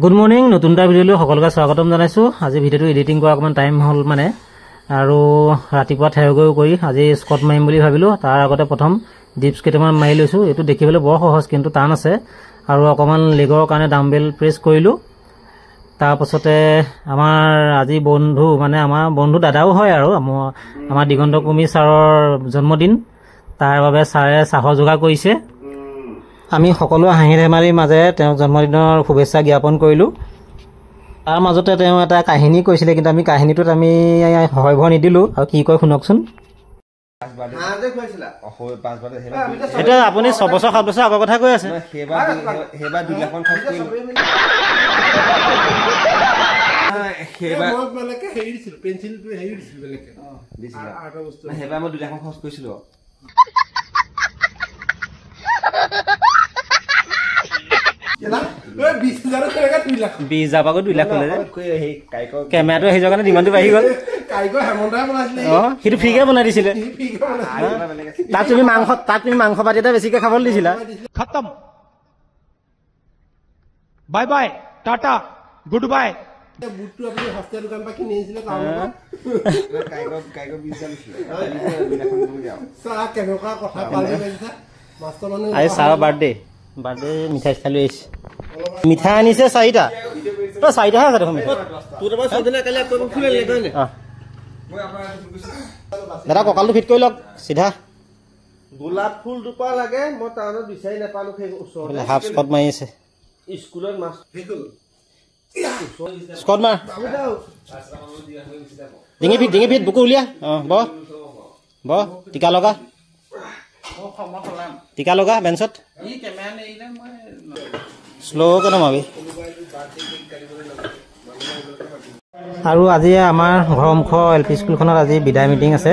Good morning নতুন এটা ভিডিঅ'লৈ সকলোকে স্বাগতম জনাইছোঁ। আজি ভিডিঅ'টো এডিটিং কৰা অকণমান টাইম হ'ল মানে আৰু ৰাতিপুৱা ঠেৰগৈ কৰি আজি স্কট মাৰিম বুলি ভাবিলোঁ। তাৰ আগতে প্ৰথম ডিপছ কেইটামান মাৰি লৈছোঁ। এইটো দেখিবলৈ বৰ সহজ কিন্তু টান আছে আৰু অকণমান লেগৰ কাৰণে ডাম্বেল প্ৰেছ কৰিলোঁ। তাৰপাছতে আমাৰ আজি বন্ধু মানে আমাৰ বন্ধু দাদাও হয় আৰু আমাৰ দিগন্ত কুমি ছাৰৰ জন্মদিন, তাৰ বাবে ছাৰে চাহৰ যোগাৰ কৰিছে। আমি সকলো হাঁহি ধেমালিৰ মাজেৰে তেওঁৰ জন্মদিনৰ শুভেচ্ছা জ্ঞাপন কৰিলোঁ। তাৰ মাজতে তেওঁ এটা কাহিনী কৈছিলে কিন্তু আমি কাহিনীটোত আমি হয়ভৰ নিদিলোঁ। আৰু কি কয় শুনকচোন। এতিয়া আপুনি 6 বছৰ 7 বছৰ আগৰ কথা কৈ আছে। কেমেৰাটো আহি যোৱাৰ কাৰণে ডিমাণ্ডটো বাঢ়ি গ'ল। সেইটো ফ্ৰীকে বনাই দিছিলে। তাত তুমি মাংস পাতি এটা বেছিকে খাবলৈ দিছিলা। খতম, bye bye, Tata, good bye. আজি ছাৰৰ বাৰ্থডে মিঠাই চিঠাই লৈ আহিছে। মিঠাই আনিছে 4টা। 4টাহে আছে দেখোন মিঠাই। দাদা কঁকালটো ফিট কৰি লওক চিধা। গোলাপ ফুল দুপা লাগে, মই টাউনত বিচাৰি নাপালো। হাফ স্কট মাৰি আছে। স্কুলত মাছ স্কট মাৰ। ডিঙি ফিট বুকু উলিয়া। বহ টিকা লগা বেঞ্চত। শ্ল'কে নমাবি। আৰু আজি আমাৰ ঘৰমুখ LP স্কুলখনত আজি বিদায় মিটিং আছে।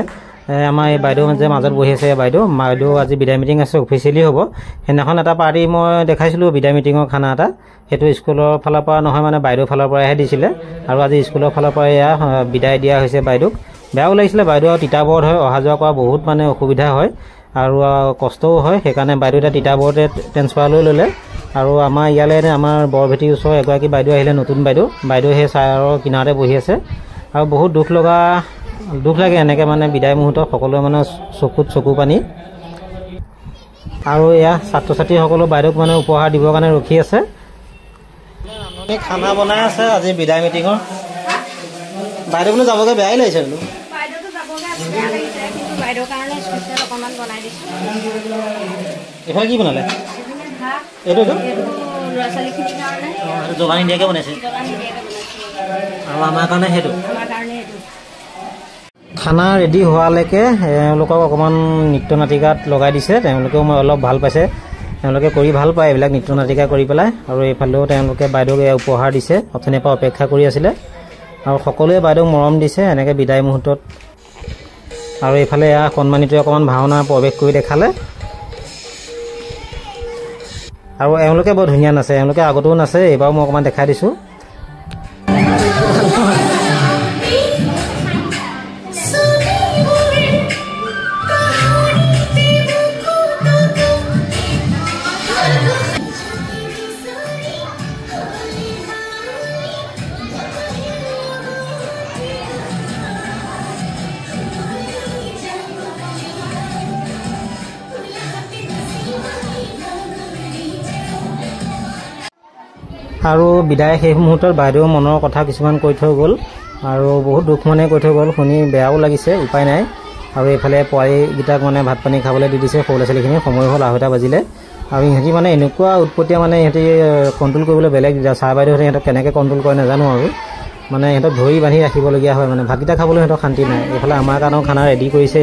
আমাৰ এই বাইদেউ যে মাজত বহি আছে বাইদেউ আজি বিদায় মিটিং আছে, অফিচিয়েলি হ'ব। সেইদিনাখন এটা পাৰ্টি মই দেখাইছিলোঁ বিদায় মিটিঙৰ খানা এটা। সেইটো স্কুলৰ ফালৰ পৰা নহয় মানে বাইদেউৰ ফালৰ পৰাহে দিছিলে। আৰু আজি স্কুলৰ ফালৰ পৰা এয়া বিদায় দিয়া হৈছে বাইদেউক। বেয়াও লাগিছিলে, বাইদেউ তিতাবৰত হয়, অহা যোৱা কৰা বহুত মানে অসুবিধা হয় আৰু কষ্টও হয়। সেইকাৰণে বাইদেউ এতিয়া তিতাবৰতে ট্ৰেন্সফাৰ লৈ ল'লে। আৰু আমাৰ ইয়ালৈ আমাৰ বৰভেটিৰ ওচৰৰ এগৰাকী বাইদেউ আহিলে, নতুন বাইদেউ সেই ছাৰৰ কিনাৰতে বহি আছে। আৰু বহুত দুখ লাগে এনেকৈ মানে বিদায় মুহূৰ্তত সকলোৱে মানে চকুত চকু পানী। আৰু এয়া ছাত্ৰ ছাত্ৰীসকলো বাইদেউক মানে উপহাৰ দিবৰ কাৰণে ৰখি আছে। খানা বনাই আছে আজি বিদায় মিটিঙৰ। বাইদেউ বোলো যাবগৈ বেয়াই লাগিছে বোলো। এইফালে কি বনালে? এইটো জোগানি দিয়াকৈ বনাইছে আৰু আমাৰ কাৰণে সেইটো। খানা ৰেডি হোৱালৈকে এওঁলোকক অকণমান নৃত্য নাটিকাত লগাই দিছে। তেওঁলোকেও মই অলপ ভাল পাইছে, তেওঁলোকে কৰি ভাল পায় এইবিলাক নৃত্য নাটিকা কৰি পেলাই। আৰু এইফালেও তেওঁলোকে বাইদেউক উপহাৰ দিছে, অথনিৰ পৰা অপেক্ষা কৰি আছিলে। আৰু সকলোৱে বাইদেউক মৰম দিছে এনেকৈ বিদায় মুহূৰ্তত। আৰু এইফালে এয়া কণমানিটোৱে অকণমান ভাওনা প্ৰৱেশ কৰি দেখালে। আৰু এওঁলোকে বৰ ধুনীয়া নাচে, এওঁলোকে আগতেও নাচে, এইবাৰো মই অকণমান দেখাই দিছোঁ। আৰু বিদায় শেষ মুহূৰ্তত বাইদেউ মনৰ কথা কিছুমান কৈ থৈ গ'ল আৰু বহুত দুখ মনে কৈ থৈ গ'ল। শুনি বেয়াও লাগিছে, উপায় নাই। আৰু এইফালে পোৱালীকেইটাক মানে ভাত পানী খাবলৈ দি দিছে। সৰু ল'ৰা ছোৱালীখিনি সময় হ'ল 2টা বাজিলে। আৰু ইহঁতি মানে এনেকুৱা উৎপতীয়া মানে ইহঁতি কণ্ট্ৰল কৰিবলৈ বেলেগ ছাৰ বাইদেউহঁতে সিহঁতক কেনেকৈ কণ্ট্ৰল কৰে নাজানো। আৰু মানে সিহঁতক ধৰি বান্ধি ৰাখিবলগীয়া হয়, মানে ভাতকেইটা খাবলৈ সিহঁতক শান্তি নাই। এইফালে আমাৰ কাৰণেও খানা ৰেডি কৰিছে।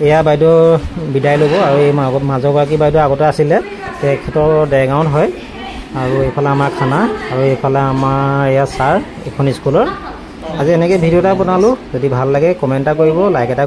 এয়া বাইদেউ বিদায় ল'ব। আৰু এই মাজৰগৰাকী বাইদেউ আগতে আছিলে, তেখেতৰ দেৰগাঁৱত হয়। আৰু এইফালে আমাৰ খানা, আৰু এইফালে আমাৰ এয়া ছাৰ এইখন স্কুলৰ। আজি এনেকৈ ভিডিঅ' এটা বনালোঁ। যদি ভাল লাগে কমেণ্ট এটা কৰিব, লাইক এটা